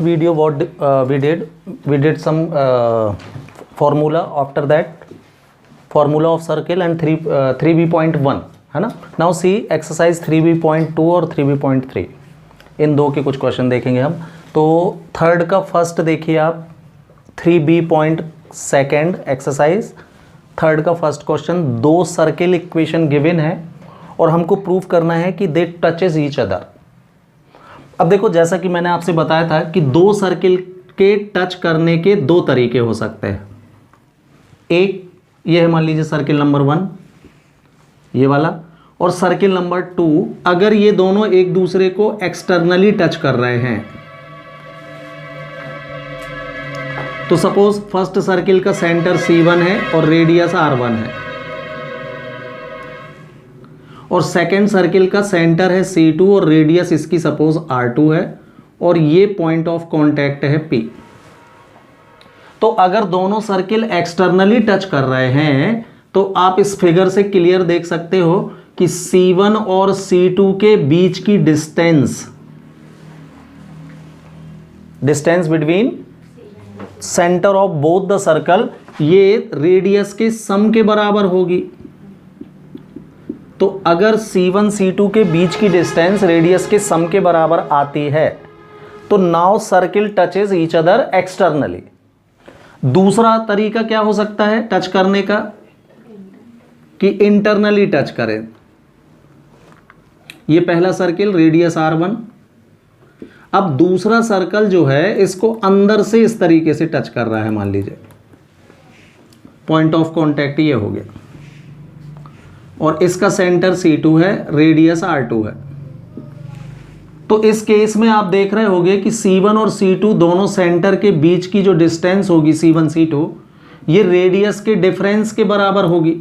video what we did some formula, after that formula of circle and 3b.1 है ना. Now see exercise 3b.2 और 3b.3 इन दो के कुछ क्वेश्चन देखेंगे हम. तो थर्ड का फर्स्ट देखिए आप, 3b.2 एक्सरसाइज थर्ड का फर्स्ट क्वेश्चन. दो सर्किल इक्वेशन गिवन है और हमको प्रूव करना है कि दे टचेस ईच अदर. अब देखो, जैसा कि मैंने आपसे बताया था कि दो सर्किल के टच करने के दो तरीके हो सकते हैं. एक ये है, मान लीजिए सर्किल नंबर 1 ये वाला, और सर्किल नंबर 2 अगर ये दोनों एक दूसरे को एक्सटर्नली टच कर रहे हैं. तो सपोज फर्स्ट सर्किल का सेंटर C1 है और रेडियस R1 है, और सेकेंड सर्किल का सेंटर है C2 और रेडियस इसकी सपोज R2 है, और ये पॉइंट ऑफ कांटेक्ट है P. तो अगर दोनों सर्किल एक्सटर्नली टच कर रहे हैं तो आप इस फिगर से क्लियर देख सकते हो कि C1 और C2 के बीच की distance between centre of both the circle ये रेडियस के सम के बराबर होगी. तो अगर C1 C2 के बीच की डिस्टेंस रेडियस के सम के बराबर आती है तो now circle touches each other externally. दूसरा तरीका क्या हो सकता है टच करने का, कि इंटरनली टच करें. ये पहला सर्किल रेडियस R1, अब दूसरा सर्कल जो है इसको अंदर से इस तरीके से टच कर रहा है. मान लीजिए पॉइंट ऑफ कांटेक्ट ये हो गया, और इसका सेंटर C2 है, रेडियस R2 है. तो इस केस में आप देख रहे होंगे कि C1 और C2 दोनों सेंटर के बीच की जो डिस्टेंस होगी C1 C2 ये रेडियस के डिफरेंस के बराबर होगी.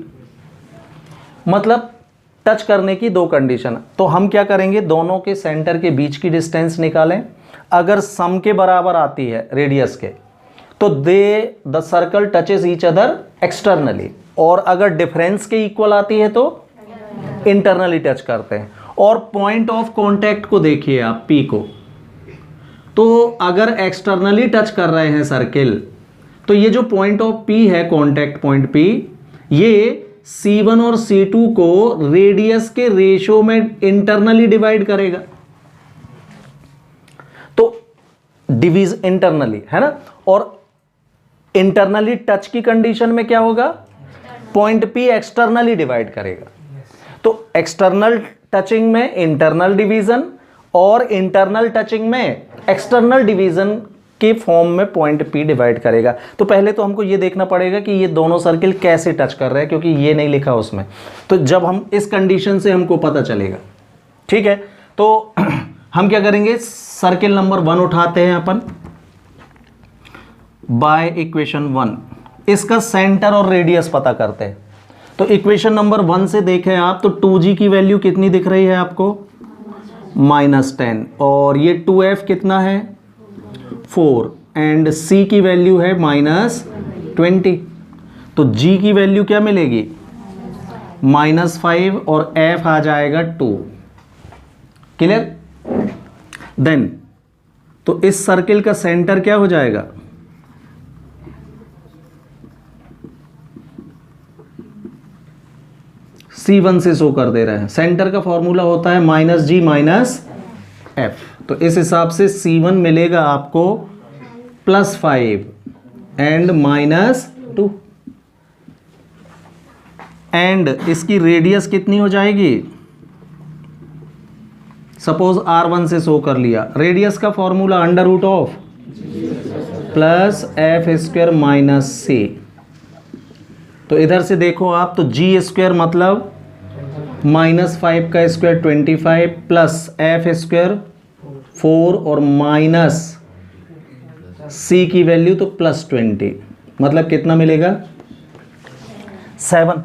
मतलब टच करने की दो कंडीशन. तो हम क्या करेंगे, दोनों के सेंटर के बीच की डिस्टेंस निकालें. अगर सम के बराबर आती है रेडियस के तो the circle touches each other externally, और अगर डिफरेंस के इक्वल आती है तो इंटरनली टच करते हैं. और पॉइंट ऑफ कांटेक्ट को देखिए आप P को, तो अगर एक्सटर्नली टच कर रहे हैं सर्किल तो ये जो पॉइंट ऑफ P है, कांटेक्ट पॉइंट P, ये C1 और C2 को रेडियस के रेशियो में इंटरनली डिवाइड करेगा. तो डिवीज इंटरनली है ना, और इंटरनली टच की कंडीशन में क्या होगा, पॉइंट P एक्सटर्नली डिवाइड करेगा. तो एक्सटर्नल टचिंग में इंटरनल डिवीजन और इंटरनल टचिंग में एक्सटर्नल डिवीजन के फॉर्म में पॉइंट P डिवाइड करेगा. तो पहले तो हमको ये देखना पड़ेगा कि ये दोनों सर्किल कैसे टच कर रहे हैं, क्योंकि ये नहीं लिखा उसमें. तो जब हम इस कंडीशन से हमको पता चलेगा. ठीक है, तो हम क्या करेंगे, सर्किल नंबर 1 उठाते हैं अपन बाय इक्वेशन 1. इसका सेंटर और रेडियस पता करते हैं. तो इक्वेशन नंबर 1 से देखें आप तो 2G की वैल्यू कितनी दिख रही है आपको, -10, और ये 2F कितना है 4, एंड C की वैल्यू है -20. तो G की वैल्यू क्या मिलेगी, -5, और F आ जाएगा 2. क्लियर. देन तो इस सर्किल का सेंटर क्या हो जाएगा, C1 से शो कर दे रहे हैं. सेंटर का फॉर्मूला होता है -G -F. तो इस हिसाब से C1 मिलेगा आपको +5 एंड -2, एंड इसकी रेडियस कितनी हो जाएगी, सपोज R1 से शो कर लिया. रेडियस का फॉर्मूला √of +f² -c. तो इधर से देखो आप, तो G² मतलब -5 का स्क्वायर 25 प्लस F² 4 और माइनस C की वैल्यू तो +20, मतलब कितना मिलेगा 7.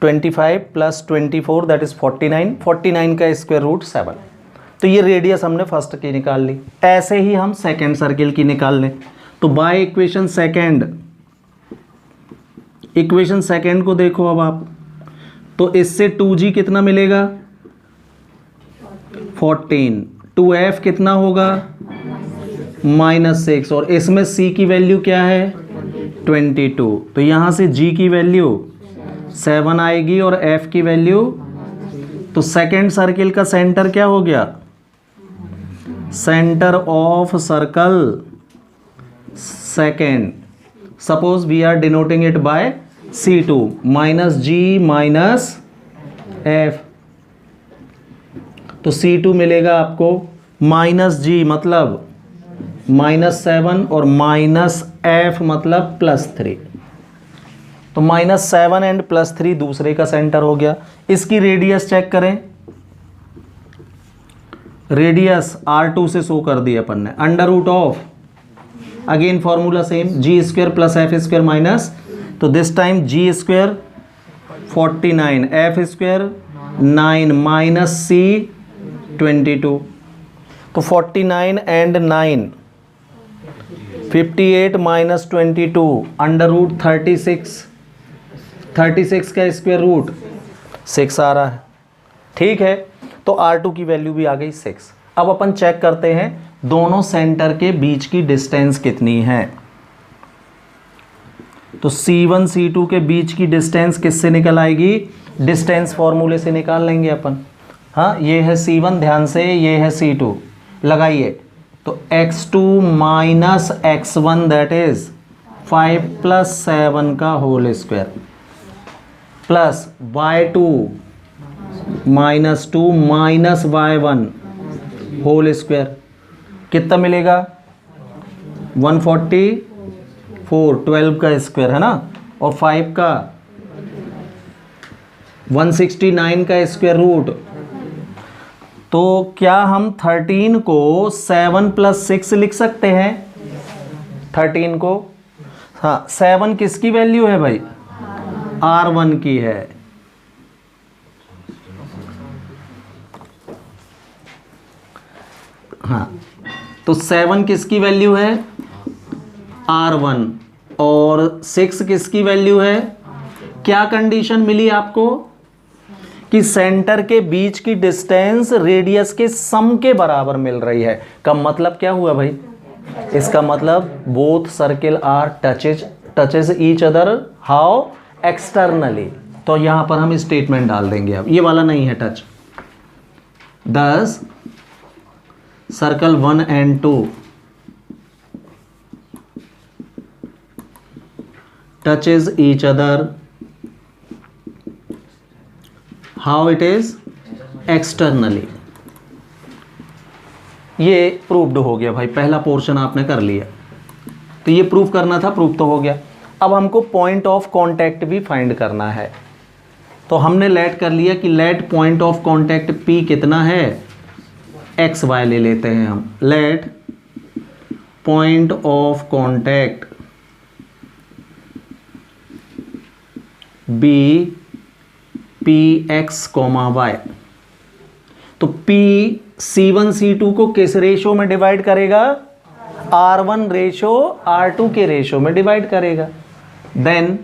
25 + 24 दैट इज 49. 49 का स्क्वायर रूट 7. तो ये रेडियस हमने फर्स्ट की निकाल ली. ऐसे ही हम सेकेंड सर्किल की निकाल लें. तो बाय इक्वेशन सेकेंड को देखो अब आप, तो इससे 2G कितना मिलेगा 14. 2F कितना होगा -6 और इसमें C की वैल्यू क्या है 22, तो यहाँ से G की वैल्यू 7 आएगी और F की वैल्यू, तो सेकेंड सर्किल का सेंटर क्या हो गया, centre of circle second, suppose we are denoting it by C2 -G -F, तो C2 मिलेगा आपको -G मतलब -7 और -F मतलब +3, तो -7 एंड +3 दूसरे का सेंटर हो गया। इसकी रेडियस चेक करें, रेडियस R2 से शो कर दिया अपन ने, √, again formula same, G² + F² minus, तो this time G² 49, F² 9 C 22, तो 49 एंड 9 58 - 22 √36, 36 का स्क्वायर रूट 6 आ रहा है। ठीक है, तो R2 की वैल्यू भी आ गई 6। अब अपन चेक करते हैं दोनों सेंटर के बीच की डिस्टेंस कितनी है। तो C1 C2 के बीच की डिस्टेंस किससे निकल आएगी, डिस्टेंस फॉर्मूले से निकाल लेंगे अपन। हाँ, ये है C1, ध्यान से, ये है C2, लगाइए, तो x2 - x1 दैट इज 5 + 7 का whole square plus y2 -2 y1 whole square, कितना मिलेगा 144, 12 का स्क्वायर है ना, और 5 का 169 का स्क्वायर रूट। तो क्या हम 13 को 7 + 6 लिख सकते हैं, 13 को, हाँ 7 किसकी वैल्यू है भाई, R1 की है, हाँ, तो 7 किसकी वैल्यू है R1 और 6 किसकी वैल्यू है। क्या कंडीशन मिली आपको कि सेंटर के बीच की डिस्टेंस रेडियस के सम के बराबर मिल रही है। का मतलब क्या हुआ भाई, इसका मतलब both circle are touches each other, how, externally. तो यहां पर हम स्टेटमेंट डाल देंगे, अब ये वाला नहीं है touch. 10 circle 1 and 2 touches each other, how it is, externally। ये प्रूव्ड हो गया भाई, पहला पोर्शन आपने कर लिया, तो ये प्रूव करना था, प्रूव तो हो गया। अब हमको पॉइंट ऑफ कांटेक्ट भी फाइंड करना है, तो हमने लेट कर लिया कि let point of contact P कितना है, एक्स वाई ले लेते हैं हम। Let point of contact be PX, Y। तो P C1 C2 को किस रेशो में डिवाइड करेगा, R1 रेशो R2 के रेशो में डिवाइड करेगा। Then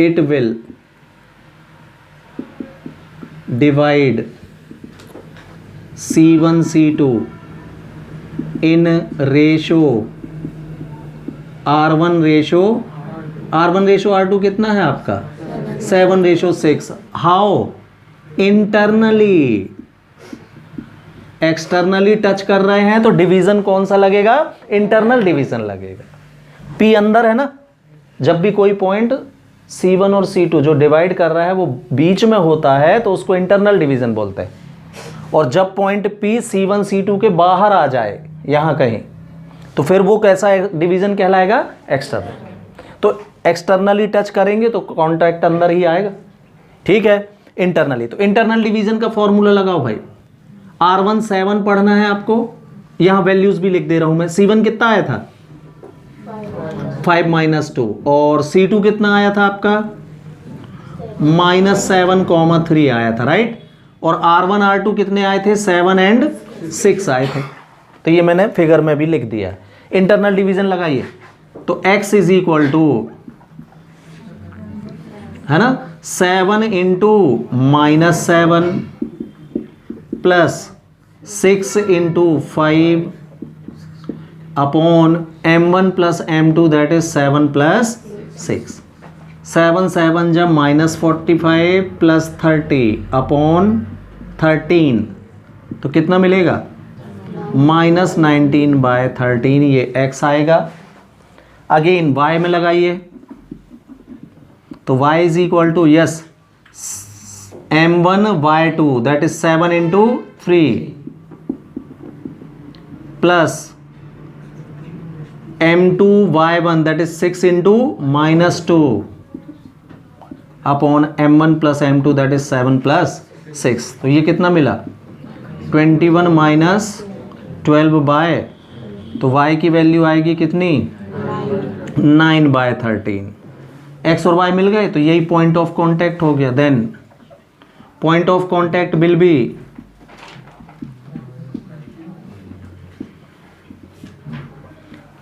it will divide C1 C2 in ratio R1 ratio R2 कितना है आपका 7:6। How, internally. एक्सटर्नली टच कर रहे हैं तो डिवीजन कौन सा लगेगा, इंटरनल डिवीजन लगेगा। P अंदर है ना, जब भी कोई पॉइंट C1 और C2 जो डिवाइड कर रहा है वो बीच में होता है तो उसको इंटरनल डिवीजन बोलते हैं। और जब पॉइंट P C1 C2 के बाहर आ जाए यहां कहीं, तो फिर वो कैसा डिवीजन कहलाएगा, एक्सटर्नल। तो एक्सटर्नली टच करेंगे तो कॉन्टैक्ट अंदर ही आएगा, ठीक है। इंटरनली, तो इंटरनल डिवीजन का फॉर्मूला लगाओ भाई। R1 7 पढ़ना है आपको, यहां वैल्यूज भी लिख दे रहा हूं मैं। C1 कितना आया था 5 - 2 और C2 कितना आया था आपका -7, 3 आया था, राइट। और R1 R2 कितने आए थे, 7 and 6 आए थे। तो ये मैंने फिगर में भी लिख दिया। इंटरनल डिवीजन लगाइए, तो x = है ना 7 × -7 plus 6 into 5 upon m1 plus m2 that is 7 plus 6। 7 7 जब -45 प्लस 30 अपॉन 13 तो कितना मिलेगा? -19/13, ये x आएगा। अगेन y में लगाइए तो y is equal to yes m1/2 that is 7 into 3 plus m2/1 that is 6 into -2 upon m1 plus m2 that is 7 plus 6। तो ये कितना मिला? 21 माइनस 12 तो y की वैल्यू आएगी कितनी? 9/13। x और y मिल गए तो यही पॉइंट ऑफ कांटेक्ट हो गया। Then point of contact will be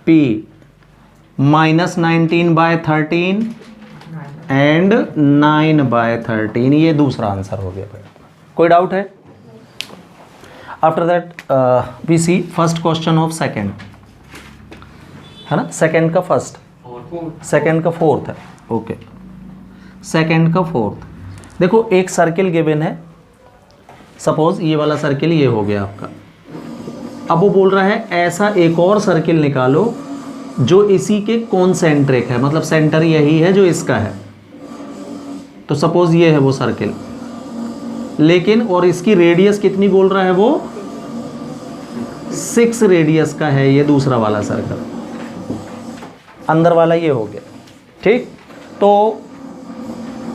P -19/13 and 9/13। ये दूसरा आंसर हो गया भाई। कोई डाउट है? After that we see first question of second, है ना? सेकेंड का फर्स्ट, सेकेंड का फोर्थ है। ओके, सेकेंड का फोर्थ। देखो एक सर्किल गिवन है, सपोज ये वाला सर्किल ये हो गया आपका। अब वो बोल रहा है ऐसा एक और सर्किल निकालो जो इसी के कॉन्सेंट्रिक है, मतलब सेंटर यही है जो इसका है। तो सपोज ये है वो सर्किल, लेकिन और इसकी रेडियस कितनी बोल रहा है वो? 6 रेडियस का है ये दूसरा वाला सर्कल। अंदर वाला ये हो गया, ठीक। तो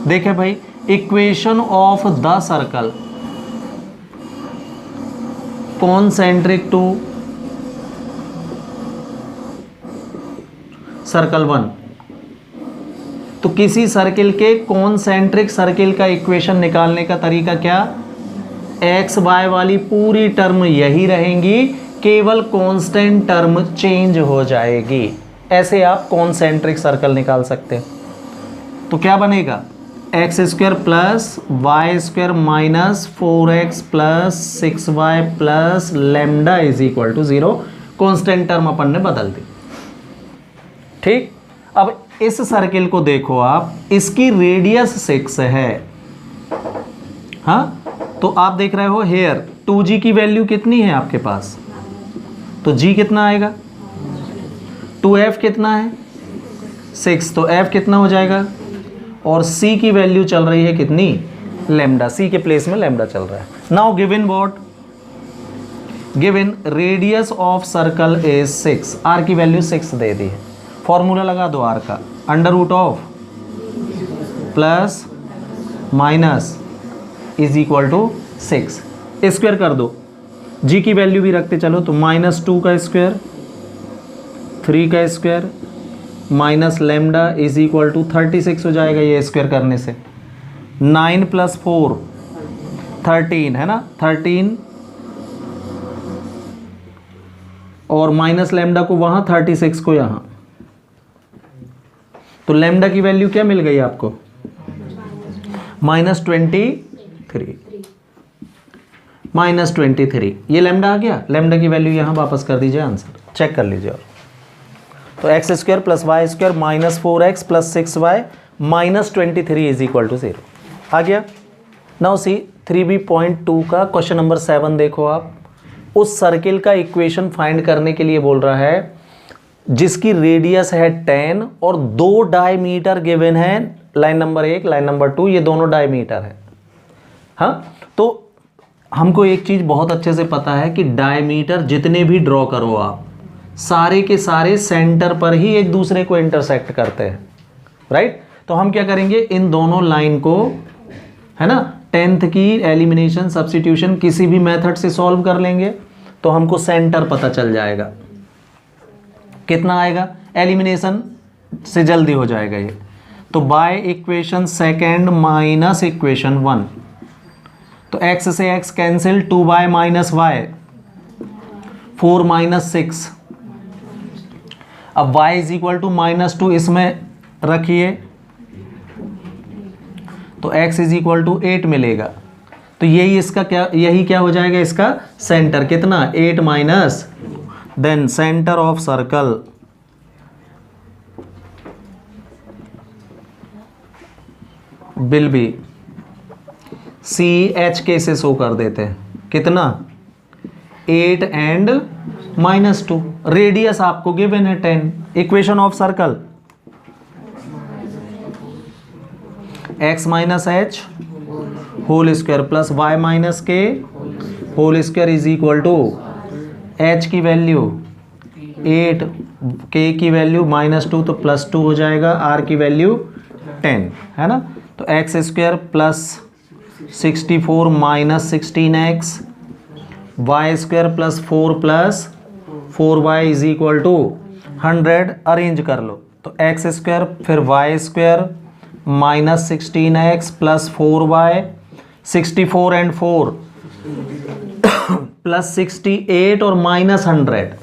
देखें भाई, equation of the circle concentric to circle 1। तो किसी सर्किल के कॉन्सेंट्रिक सर्किल का इक्वेशन निकालने का तरीका क्या? एक्स वाई वाली पूरी टर्म यही रहेंगी, केवल कांस्टेंट टर्म चेंज हो जाएगी। ऐसे आप कॉन्सेंट्रिक सर्कल निकाल सकते हैं। तो क्या बनेगा? X square plus y square minus 4x plus 6y plus lambda is equal to 0। Constant term अपन ने बदल दी, ठीक। अब इस सर्किल को देखो आप, इसकी रेडियस 6 है, हाँ। तो आप देख रहे हो हेयर 2g की वैल्यू कितनी है आपके पास? तो g कितना आएगा? 2f कितना है? 6। तो f कितना हो जाएगा? और c की वैल्यू चल रही है कितनी? लैम्डा। c के प्लेस में लैम्डा चल रहा है। Now given what? Given radius of circle is 6। r की वैल्यू 6 दे दी है। फॉर्मूला लगा दो r का, under root of plus minus is equal to 6। Square कर दो, g की वैल्यू भी रखते चलो। तो -2 का स्क्वायर, 3 का square minus lambda is equal to 36 हो जाएगा ये स्क्वायर करने से। 9 + 4 13 है ना, 13 और माइनस लैम्डा को वहाँ, 36 को यहाँ। तो लैम्डा की वैल्यू क्या मिल गई आपको? -23। ये लैम्डा आ गया। लैम्डा की वैल्यू यहाँ वापस कर दीजिए, आंसर चेक कर लीजिए। और तो x square plus y square minus 4x plus 6y minus 23 is equal to 0 आ गया। नाउ सी 3b.2 का क्वेश्चन नंबर 7 देखो आप। उस सर्किल का इक्वेशन फाइंड करने के लिए बोल रहा है जिसकी रेडियस है 10 और 2 डायमीटर गिवन है, लाइन नंबर 1 लाइन नंबर 2, ये दोनों डायमीटर है, हाँ। तो हमको एक चीज़ बहुत अच्छे से पता है कि डायमीटर जितने भी ड्रॉ करो आप, सारे के सारे सेंटर पर ही एक दूसरे को इंटरसेक्ट करते हैं, राइट। तो हम क्या करेंगे, इन दोनों लाइन को, है ना, 10th की एलिमिनेशन सब्स्टिट्यूशन किसी भी मेथड से सॉल्व कर लेंगे तो हमको सेंटर पता चल जाएगा। कितना आएगा? एलिमिनेशन से जल्दी हो जाएगा ये। तो by equation second minus equation 1, तो x से x cancel, 2y minus y, 4 minus 6। अब y इज इक्वल टू -2 इसमें रखिए तो x इज इक्वल टू 8 मिलेगा। तो यही क्या हो जाएगा इसका सेंटर, कितना 8 minus, then centre of circle will be CH से शो कर देते हैं, कितना 8 एंड -2। रेडियस आपको गिवन है 10। Equation of circle x minus h whole square plus y minus k whole square is equal to h की value 8, k की value -2 तो +2 हो जाएगा, r की वैल्यू 10 है ना। तो x square plus 64 minus 16x, y square plus 4y is equal to 100। Arrange कर लो तो एक्स स्क्वायर फिर y square minus 16x plus 4y, 64 and 4 plus 68 और माइनस 100,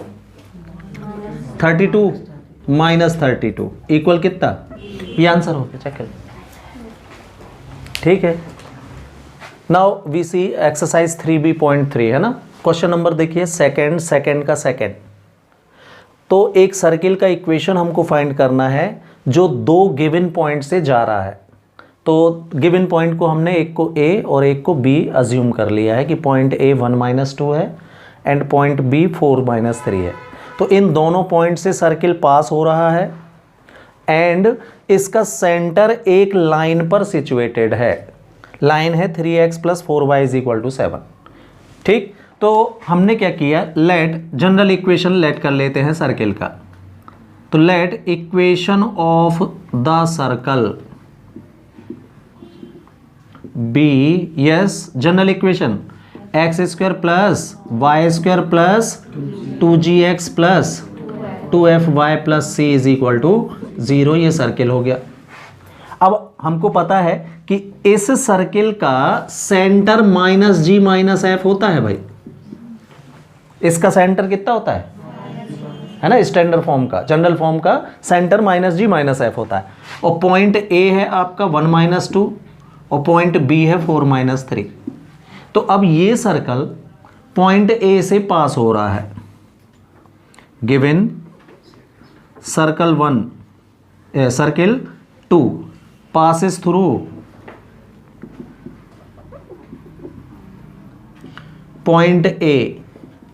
32 माइनस 32 इक्वल कितना, ये आंसर हो गया। चेक कर, ठीक है। Now we C exercise 3B.3 है ना। क्वेश्चन नंबर देखिए, सेकंड का सेकंड। तो एक सर्किल का इक्वेशन हमको फाइंड करना है जो दो गिवन पॉइंट से जा रहा है। तो गिवन पॉइंट को हमने एक को A और एक को B अज्यूम कर लिया है कि पॉइंट A 1-2 है एंड पॉइंट B 4-3 है। तो इन दोनों पॉइंट से सर्किल पास हो रहा है एंड इसका सेंटर एक लाइन पर सिचुएटेड है। लाइन है 3x + 4y = 7। ठीक, तो हमने क्या किया, लेट जनरल इक्वेशन लेट कर लेते हैं सर्किल का। तो let equation of the circle be, yes general equation x² + y² + 2gx + 2fy + c = 0। ये सर्किल हो गया। अब हमको पता है कि इस सर्किल का सेंटर -g - f होता है भाई। इसका सेंटर कितना होता है ना, स्टैंडर्ड फॉर्म का, जनरल फॉर्म का सेंटर -g - f होता है। और पॉइंट A है आपका 1-2 और पॉइंट B है 4-3। तो अब ये सर्कल पॉइंट A से पास हो रहा है। Given circle 2 passes through point A,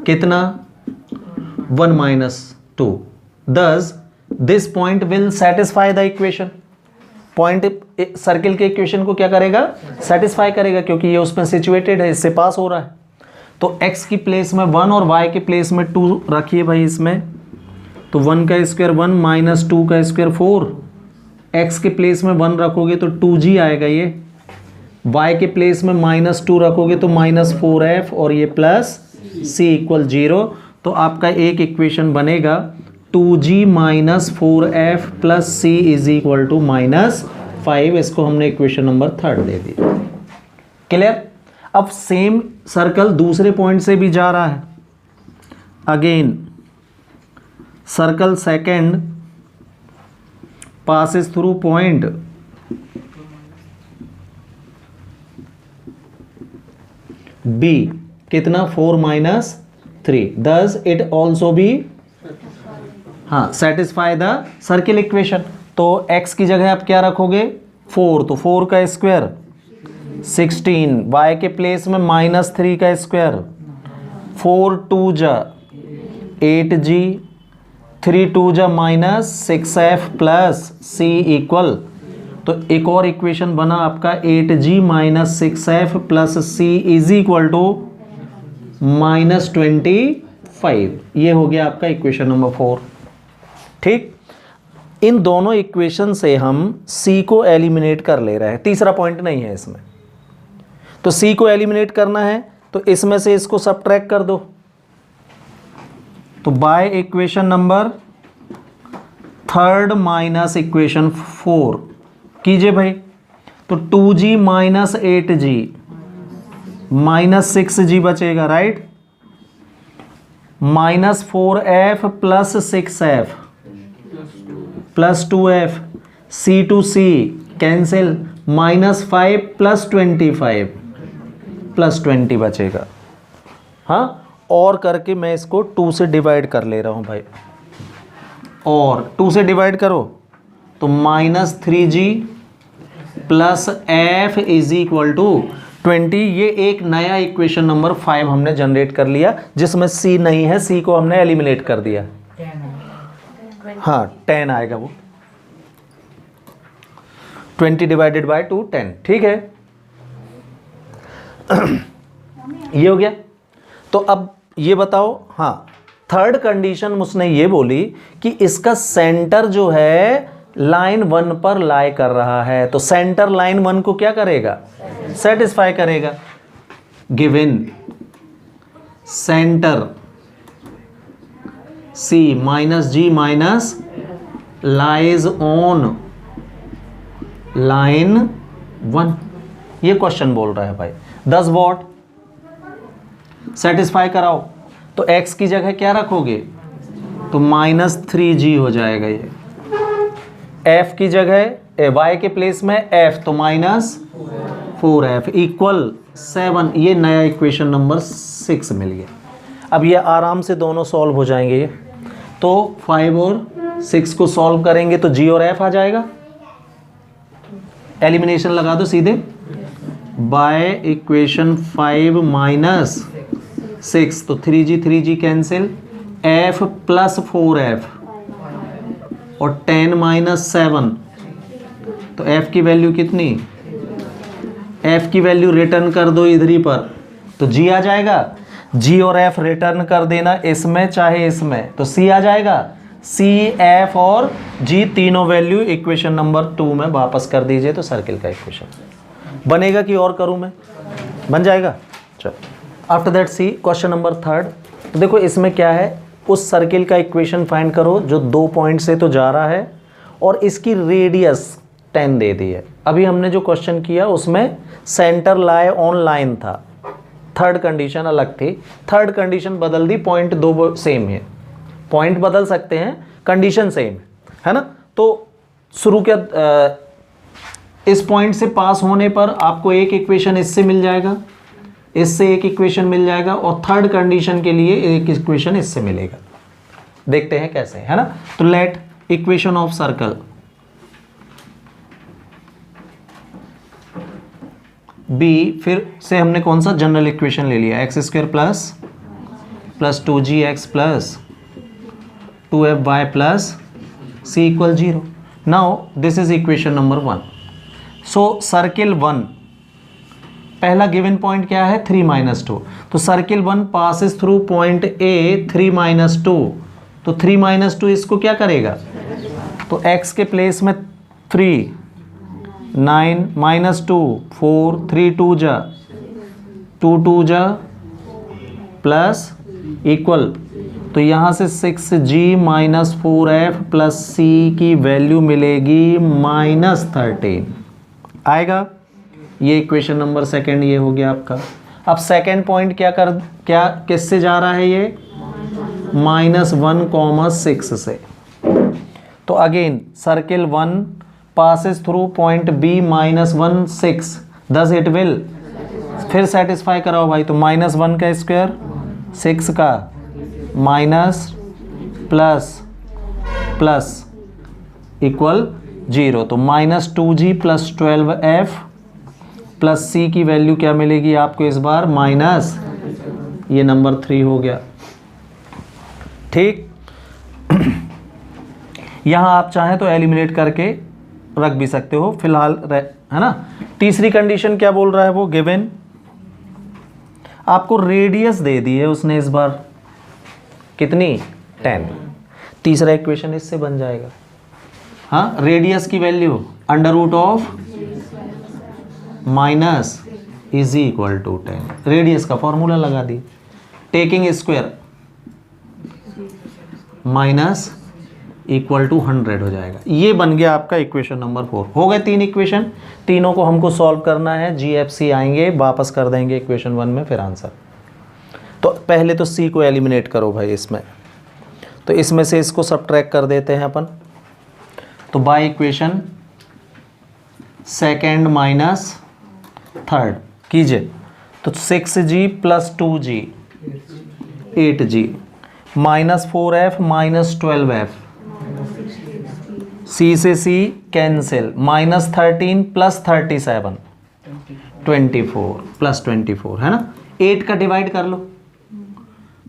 कितना 1-2। Thus this point will satisfy the equation। Point circle के इक्वेशन को क्या करेगा, सेटिस्फाई करेगा, क्योंकि ये उसमें सिचुएटेड है, इससे पास हो रहा है। तो x की प्लेस में 1 और y के प्लेस में 2 रखिए भाई इसमें। तो 1 का स्क्वायर 1 - 2 का स्क्वायर 4, x के प्लेस में 1 रखोगे तो 2g आएगा ये, y के प्लेस में -2 रखोगे तो -4f और ये प्लस c = 0। तो आपका एक इक्वेशन बनेगा 2g - 4f + c = -5। इसको हमने इक्वेशन नंबर 3 दे दी। क्लियर। अब सेम सर्कल दूसरे पॉइंट से भी जा रहा है। Again circle second passes through point B, कितना 4-3। Thus it also be satisfy the circle equation। तो x की जगह आप क्या रखोगे 4, तो 4 का स्क्वायर 16, y के प्लेस में -3 का स्क्वायर, 4 2 जा 8g, 3 2 जा -6f + c = तो एक और इक्वेशन बना आपका 8g - 6f + c = -25। ये हो गया आपका इक्वेशन नंबर 4। ठीक, इन दोनों इक्वेशन से हम c को एलिमिनेट कर ले रहे हैं। तीसरा पॉइंट नहीं है इसमें। तो c को एलिमिनेट करना है तो इसमें से इसको सबट्रैक्ट कर दो। तो by equation number 3 minus equation 4 कीजिए भाई। तो 2g - 8g -6g बचेगा, right, -4f + 6f + 2f, c to c cancel, -5 + 25 plus 20 बचेगा। हाँ, और करके मैं इसको 2 से डिवाइड कर ले रहा हूँ भाई, और 2 से डिवाइड करो तो -3g plus f is equal to 20। ये एक नया इक्वेशन नंबर 5 हमने जनरेट कर लिया, जिसमें c नहीं है, c को हमने एलिमिनेट कर दिया। हाँ 10 आएगा वो, 20 डिवाइडेड बाय 2 10, ठीक है। ये हो गया। तो अब ये बताओ, हाँ थर्ड कंडीशन उसने ये बोली कि इसका सेंटर जो है लाइन 1 पर लाई कर रहा है, तो सेंटर लाइन 1 को क्या करेगा, सेटिस्फाई करेगा। Given centre C minus g minus lies on line 1, ये क्वेश्चन बोल रहा है भाई। 10 वॉट सेटिस्फाई कराओ, तो x की जगह क्या रखोगे, तो -3g हो जाएगा। ये f की जगह y के प्लेस में f, तो -4f इक्वल 7। ये नया इक्वेशन नंबर 6 मिल गया। अब ये आराम से दोनों सॉल्व हो जाएंगे। ये तो 5 और 6 को सॉल्व करेंगे तो g और f आ जाएगा। एलिमिनेशन लगा दो सीधे, बाय इक्वेशन 5 माइनस 6, तो 3g cancel, f plus 4f और 10 माइनस 7, तो f की वैल्यू कितनी, f की वैल्यू रिटर्न कर दो इधर ही पर, तो g आ जाएगा। g और f रिटर्न कर देना इसमें चाहे इसमें, तो c आ जाएगा। c, f और g तीनों वैल्यू इक्वेशन नंबर 2 में वापस कर दीजिए, तो सर्किल का इक्वेशन बनेगा। कि और करूं मैं, बन जाएगा। चलो after that see question number 3। तो देखो इसमें क्या है, उस सर्किल का इक्वेशन फाइंड करो जो 2 पॉइंट से तो जा रहा है और इसकी रेडियस 10 दे दी है। अभी हमने जो क्वेश्चन किया उसमें सेंटर लाई ऑन लाइन था, थर्ड कंडीशन अलग थी। थर्ड कंडीशन बदल दी, पॉइंट 2 सेम है, पॉइंट बदल सकते हैं, कंडीशन सेम है ना। तो शुरू क्या, इस पॉइंट से पास होने पर आपको एक इक्वेशन इससे मिल जाएगा, इससे एक इक्वेशन मिल जाएगा, और थर्ड कंडीशन के लिए एक इक्वेशन इससे मिलेगा। देखते हैं कैसे, है ना। तो let equation of circle be, फिर से हमने कौन सा जनरल इक्वेशन ले लिया, x² plus 2gx plus 2fy plus c equal 0। Now this is equation number 1। So circle 1, पहला गिवन पॉइंट क्या है, 3 - 2, तो circle 1 passes through point A 3 - 2, तो 3 - 2 इसको क्या करेगा, तो x के प्लेस में 3, 9 - 2 4, 3 2 जा 2 2 जा प्लस इक्वल, तो यहाँ से 6g - 4f प्लस c की वैल्यू मिलेगी -13 आएगा। ये इक्वेशन नंबर 2 ये हो गया आपका। अब सेकंड पॉइंट क्या किससे जा रहा है, ये -1, 6 से। तो again circle 1 passes through point B -1, 6, thus it will, फिर सेटिस्फाई कराओ भाई, तो -1 का स्क्वायर 6 का माइनस प्लस इक्वल 0, तो -2g plus 12f plus c की वैल्यू क्या मिलेगी आपको इस बार माइनस, ये नंबर 3 हो गया। ठीक, यहां आप चाहें तो एलिमिनेट करके रख भी सकते हो फिलहाल, है ना। तीसरी कंडीशन क्या बोल रहा है वो, गिवन आपको रेडियस दे दी है उसने इस बार, कितनी 10। तीसरा इक्वेशन इससे बन जाएगा। हाँ, रेडियस की वैल्यू √ऑफ minus is equal to 10, radius का फॉर्मूला लगा दी, taking square minus equal to 100 हो जाएगा। ये बन गया आपका इक्वेशन नंबर 4। हो गए 3 इक्वेशन, तीनों को हमको सॉल्व करना है, GFC आएंगे वापस कर देंगे इक्वेशन 1 में फिर आंसर। तो पहले तो C को एलिमिनेट करो भाई इसमें, तो इसमें से इसको सब्ट्रैक्ट कर देते हैं अपन, तो बाय इक्वेशन 2 माइनस 3 कीजिए, तो 6g plus 2g 8g minus 4f minus 12f, c से c cancel, minus 13 plus 37 24 plus 24 है ना। 8 का डिवाइड कर लो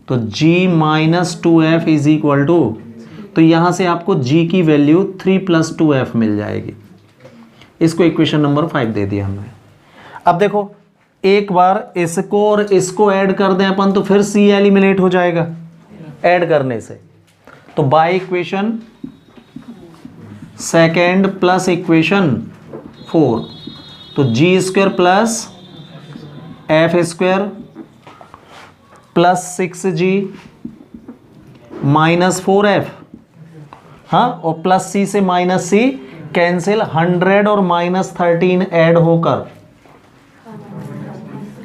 तो g minus 2f is equal to, तो यहां से आपको g की वैल्यू 3 प्लस 2f मिल जाएगी। इसको इक्वेशन नंबर 5 दे दिया हमने। अब देखो एक बार इसको और इसको ऐड कर दें अपन तो फिर c एलिमिनेट हो जाएगा ऐड करने से। तो by equation second plus equation 4, तो g square plus f square plus 6g minus 4f, हाँ, और प्लस c से माइनस c कैंसिल, 100 और माइनस 13 ऐड होकर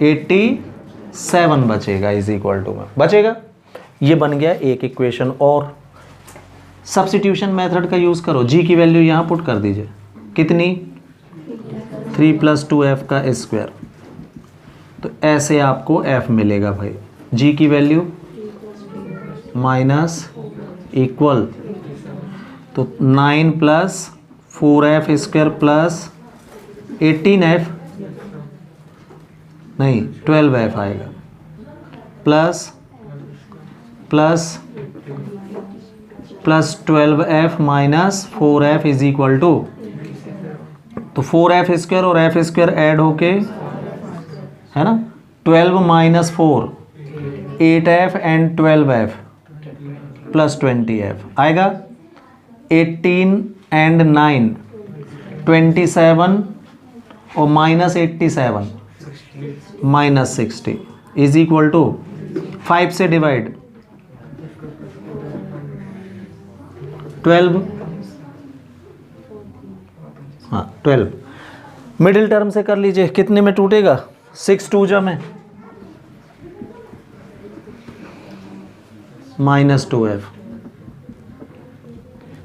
87 बचेगा इज इक्वल टू में बचेगा। ये बन गया एक इक्वेशन। और सब्स्टिट्यूशन मेथड का यूज करो, g की वैल्यू यहां पुट कर दीजिए, कितनी 3 प्लस 2f का स्क्वायर, तो ऐसे आपको f मिलेगा भाई। g की वैल्यू माइनस इक्वल, तो 9 plus 4f square plus 18f नहीं 12f आएगा, plus plus plus 12f minus 4f is equal to, तो 4f स्क्वायर और f स्क्वायर ऐड होके है ना 12 minus 4 8f and 12f plus 20f आएगा। 18 एंड 9 27 और minus 87 minus 60 is equal to 5 से डिवाइड 12, हाँ 12 मिडिल टर्म से कर लीजिए, कितने में टूटेगा 6 2 जा में माइनस 2f।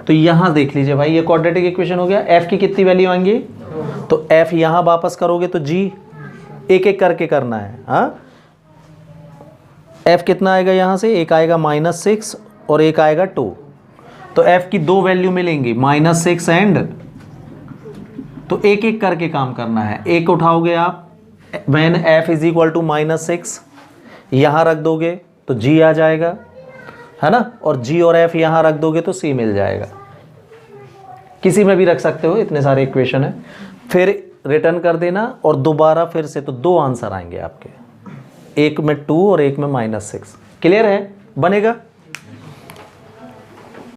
तो यहां देख लीजिए भाई, ये क्वाड्रेटिक इक्वेशन हो गया। f की कितनी वैल्यू आएंगी, तो f यहां वापस करोगे तो g एक एक करके करना है, हाँ। f कितना आएगा यहां से, एक आएगा माइनस 6 और एक आएगा 2, तो f की दो वैल्यू मिलेंगी माइनस 6 एंड, तो एक एक करके काम करना है। एक उठाओगे आप when f is equal to minus 6, यहां रख दोगे तो g आ जाएगा, है ना, और g और f यहां रख दोगे तो c मिल जाएगा। किसी में भी रख सकते हो, इतने सारे इक्वेशन है। फिर रिटर्न कर देना और दोबारा फिर से, तो दो आंसर आएंगे आपके, एक में 2 और एक में माइनस 6। क्लियर है, बनेगा।